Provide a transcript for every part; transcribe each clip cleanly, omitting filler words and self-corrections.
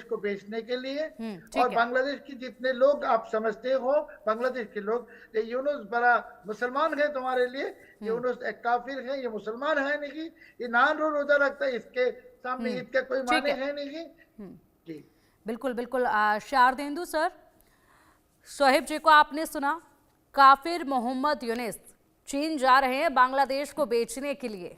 को बेचने के लिए। और ठीक है। बांग्लादेश की जितने लोग आप समझते हो, बांग्लादेश के लोग, ये यूनुस बड़ा मुसलमान है तुम्हारे लिए, हम्म। यूनुस एक काफिर है, ये मुसलमान है नहीं, ये नान रो रोजा रखता है, इसके सामने ईद का कोई ठीक माने है। है नहीं। जी। बिल्कुल बिल्कुल। शारदेंदु सर, शोहेब जी को आपने सुना, काफिर मोहम्मद यूनिस चीन जा रहे हैं बांग्लादेश को बेचने के लिए।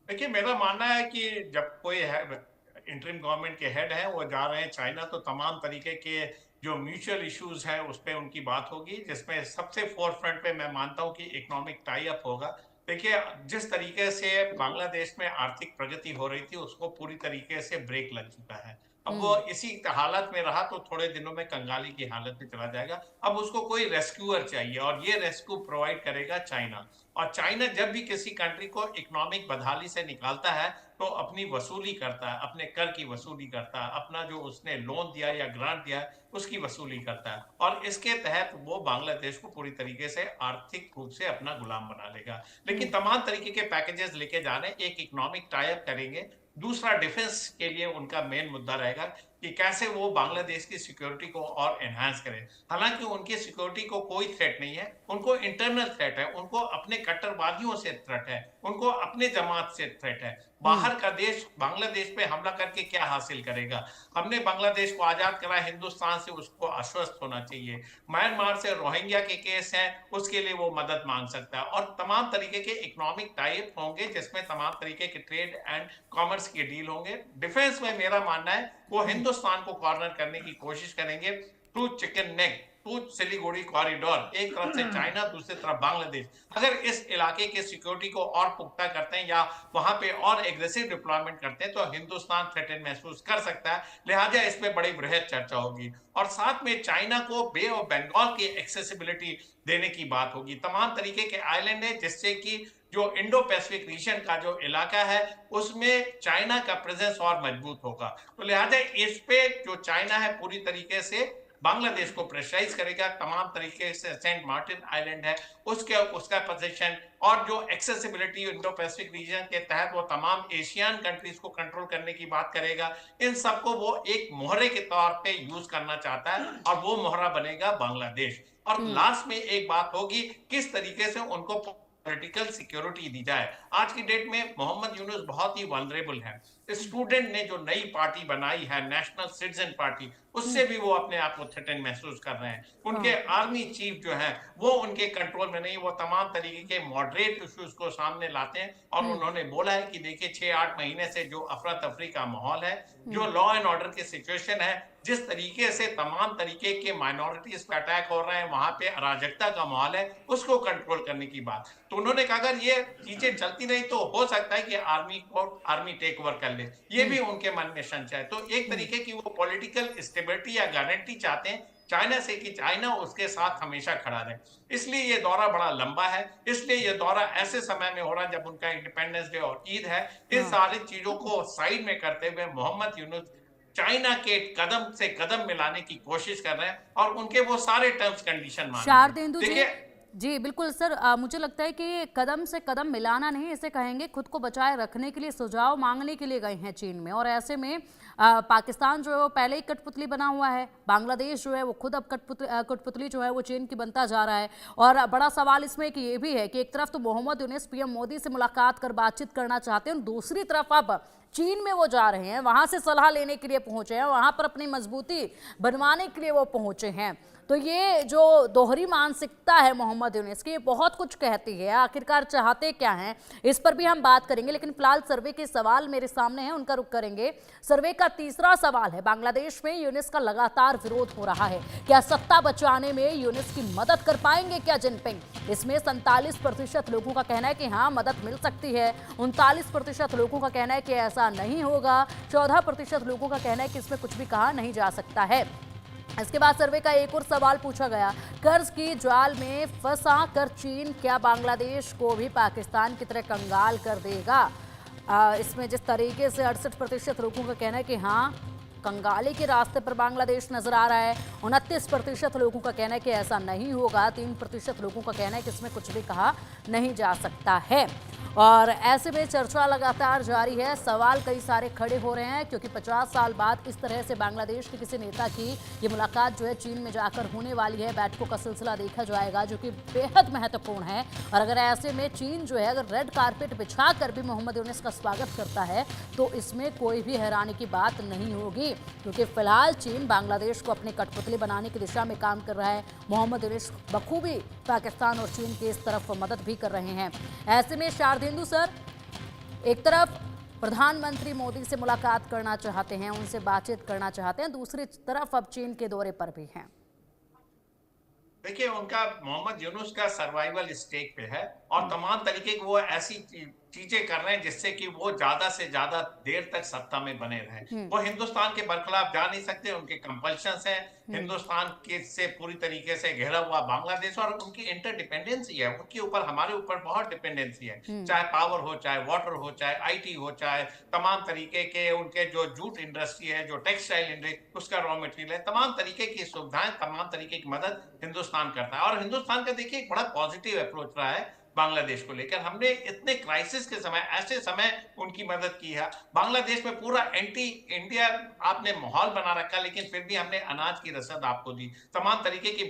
देखिए, मेरा मानना है कि जब कोई इंटरिम गवर्नमेंट के हेड है वो जा रहे हैं चाइना, तो तमाम तरीके के जो म्यूचुअल इश्यूज हैं उस पर उनकी बात होगी, जिसमें सबसे फोर फ्रंट पे मैं मानता हूं कि इकोनॉमिक टाई अप होगा। देखिए, जिस तरीके से बांग्लादेश में आर्थिक प्रगति हो रही थी उसको पूरी तरीके से ब्रेक लग चुका है। अब वो इसी हालत में रहा तो थोड़े दिनों में कंगाली की हालत में चला जाएगा। अब उसको कोई रेस्क्यूअर चाहिए और ये रेस्क्यू प्रोवाइड करेगा चाइना। और चाइना जब भी किसी कंट्री को इकोनॉमिक बदहाली से निकालता है तो अपनी वसूली करता है, अपने कर की वसूली करता है, अपना जो उसने लोन दिया या ग्रांट दिया है उसकी वसूली करता है, और इसके तहत वो बांग्लादेश को पूरी तरीके से आर्थिक रूप से अपना गुलाम बना लेगा। लेकिन तमाम तरीके के पैकेजेस लेके जाने, एक इकोनॉमिक टाई अप करेंगे। दूसरा, डिफेंस के लिए उनका मेन मुद्दा रहेगा कि कैसे वो बांग्लादेश की सिक्योरिटी को और एनहांस करें। हालांकि उनकी सिक्योरिटी को कोई थ्रेट नहीं है, उनको इंटरनल थ्रेट है, उनको अपने कट्टरवादियों से थ्रेट है, उनको अपने जमात से थ्रेट है। बाहर का देश बांग्लादेश पे हमला करके क्या हासिल करेगा? हमने बांग्लादेश को आजाद करा, हिंदुस्तान से उसको आश्वस्त होना चाहिए। म्यांमार से रोहिंग्या के केस है, उसके लिए वो मदद मांग सकता है, और तमाम तरीके के इकोनॉमिक टाइप होंगे जिसमें तमाम तरीके के ट्रेड एंड कॉमर्स के डील होंगे। डिफेंस में मेरा मानना है वो हिंदुस्तान को कॉर्नर करने की कोशिश करेंगे through chicken neck, through Siliguri corridor, एक तरफ से चाइना, दूसरी तरफ बांग्लादेश। अगर इस इलाके के सिक्योरिटी को और पुख्ता करते हैं या वहां पे और एग्रेसिव डिप्लॉयमेंट करते हैं तो हिंदुस्तान थ्रेटेन महसूस कर सकता है। लिहाजा इस पे बड़ी बृहद चर्चा होगी, और साथ में चाइना को बे ऑफ बंगाल की एक्सेसिबिलिटी देने की बात होगी। तमाम तरीके के आइलैंड है जिससे कि जो इंडो पैसिफिक रीजन का जो इलाका है उसमें चाइना का प्रेजेंस और मजबूत होगा। तो लिहाजा इस पे जो चाइना है पूरी तरीके से बांग्लादेश को प्रेशराइज करेगा। तमाम तरीके से सेंट मार्टिन आइलैंड है उसके उसका पोजीशन, और जो एक्सेसिबिलिटी इंडो पैसिफिक रीजन के तहत वो तमाम एशियन कंट्रीज को कंट्रोल करने की बात करेगा। इन सबको वो एक मोहरे के तौर पे यूज करना चाहता है, और वो मोहरा बनेगा बांग्लादेश। और लास्ट में एक बात होगी, किस तरीके से उनको पॉलिटिकल सिक्योरिटी दी जाए। आज की डेट में मोहम्मद यूनुस बहुत ही वनरेबल है। स्टूडेंट ने जो नई पार्टी बनाई है नेशनल सिटीजन पार्टी, उससे भी वो अपने आप को थ्रेटन महसूस कर रहे हैं। उनके आर्मी चीफ जो है वो उनके कंट्रोल में नहीं, वो तमाम तरीके के मॉडरेट इश्यूज को सामने लाते हैं। और उन्होंने बोला है कि देखिए 6-8 महीने से जो अफरा तफरी का माहौल है, जो लॉ एंड ऑर्डर की सिचुएशन है, जिस तरीके से तमाम तरीके के माइनॉरिटीज पे अटैक हो रहे हैं, वहां पे अराजकता का माहौल है, उसको कंट्रोल करने की बात। तो उन्होंने कहा अगर ये चीजें चलती नहीं तो हो सकता है कि आर्मी टेक ओवर कर ले। ये भी उनके मन में संशय है। तो एक तरीके की वो पॉलिटिकल स्टेबिलिटी या गारंटी चाहते हैं चाइना से कि चाइना उसके साथ हमेशा खड़ा रहे। इसलिए ये दौरा बड़ा लंबा है, इसलिए ये दौरा ऐसे समय में हो रहा है जब उनका इंडिपेंडेंस डे और ईद है। इन सारी चीजों को साइड में करते हुए मोहम्मद यूनुस चाइना के कदम से कदम मिलाने की कोशिश कर रहे हैं, और उनके वो सारे टर्म्स कंडीशन मानेंगे। शारदेंदु जी, देखिए, जी बिल्कुल सर, मुझे लगता है कि कदम से कदम मिलाना नहीं, इसे कहेंगे खुद को बचाए रखने के लिए सुझाव मांगने के लिए गए हैं चीन में। और ऐसे में पाकिस्तान जो है वो पहले ही कठपुतली बना हुआ है, बांग्लादेश जो है वो खुद अब कठपुतली जो है वो चीन की बनता जा रहा है। और बड़ा सवाल इसमें कि ये भी है कि एक तरफ तो मोहम्मद यूनुस पीएम मोदी से मुलाकात कर बातचीत करना चाहते हैं, और दूसरी तरफ अब चीन में वो जा रहे हैं, वहां से सलाह लेने के लिए पहुंचे हैं, वहां पर अपनी मजबूती बनवाने के लिए वो पहुंचे हैं। तो ये जो दोहरी मानसिकता है मोहम्मद यूनुस की, बहुत कुछ कहती है। आखिरकार चाहते क्या हैं, इस पर भी हम बात करेंगे, लेकिन फिलहाल सर्वे के सवाल मेरे सामने हैं, उनका रुख करेंगे। सर्वे का तीसरा सवाल है, बांग्लादेश में यूनुस का लगातार विरोध हो रहा है, क्या सत्ता बचाने में यूनुस की मदद कर पाएंगे क्या जिनपिंग? इसमें 47% लोगों का कहना है कि हाँ मदद मिल सकती है, 39% लोगों का कहना है कि ऐसा नहीं होगा, 14% लोगों का कहना है कि इसमें कुछ भी कहा नहीं जा सकता है। इसके बाद सर्वे का एक और सवाल पूछा गया, कर्ज की जाल में फंसा कर चीन क्या बांग्लादेश को भी पाकिस्तान की तरह कंगाल कर देगा? इसमें जिस तरीके से 68% लोगों का कहना है कि हाँ कंगाली के रास्ते पर बांग्लादेश नजर आ रहा है, 29% लोगों का कहना है कि ऐसा नहीं होगा, 3% लोगों का कहना है कि इसमें कुछ भी कहा नहीं जा सकता है। और ऐसे में चर्चा लगातार जारी है, सवाल कई सारे खड़े हो रहे हैं क्योंकि 50 साल बाद इस तरह से बांग्लादेश के किसी नेता की ये मुलाकात जो है चीन में जाकर होने वाली है। बैठकों का सिलसिला देखा जाएगा जो कि बेहद महत्वपूर्ण है। और अगर ऐसे में चीन जो है अगर रेड कारपेट बिछा कर भी मोहम्मद यूनुस का स्वागत करता है तो इसमें कोई भी हैरानी की बात नहीं होगी, क्योंकि फिलहाल चीन बांग्लादेश को अपने कठपुतली बनाने की दिशा में काम कर रहा है। मोहम्मद यूनुस बखूबी पाकिस्तान और चीन की इस तरफ मदद भी कर रहे हैं। ऐसे में शारदेंदु सर, एक तरफ प्रधानमंत्री मोदी से मुलाकात करना चाहते हैं, उनसे बातचीत करना चाहते हैं, दूसरी तरफ अब चीन के दौरे पर भी हैं। देखिए, उनका मोहम्मद यूनुस का सर्वाइवल स्टेक पे है और तमाम तरीके की वो ऐसी चीजें कर रहे हैं जिससे कि वो ज्यादा से ज्यादा देर तक सत्ता में बने रहें। वो हिंदुस्तान के बरखिलाफ जा नहीं सकते, उनके कंपल्शंस हैं। हिंदुस्तान के से पूरी तरीके से घिरा हुआ बांग्लादेश और उनकी इंटरडिपेंडेंसी है, उनके ऊपर हमारे ऊपर बहुत डिपेंडेंसी है, चाहे पावर हो, चाहे वाटर हो, चाहे आईटी हो, चाहे तमाम तरीके के उनके जो जूट इंडस्ट्री है, जो टेक्सटाइल इंडस्ट्री, उसका रॉ मटेरियल है, तमाम तरीके की सुविधाएं, तमाम तरीके की मदद हिंदुस्तान करता है। और हिंदुस्तान का देखिए एक बड़ा पॉजिटिव अप्रोच रहा है बांग्लादेश को लेकर। हमने इतने क्राइसिस के समय, ऐसे समय उनकी मदद की है। बांग्लादेश में पूरा एंटी इंडिया आपने माहौल बना रखा, लेकिन फिर भी हमने अनाज की रसद आपको दी, तमाम तरीके की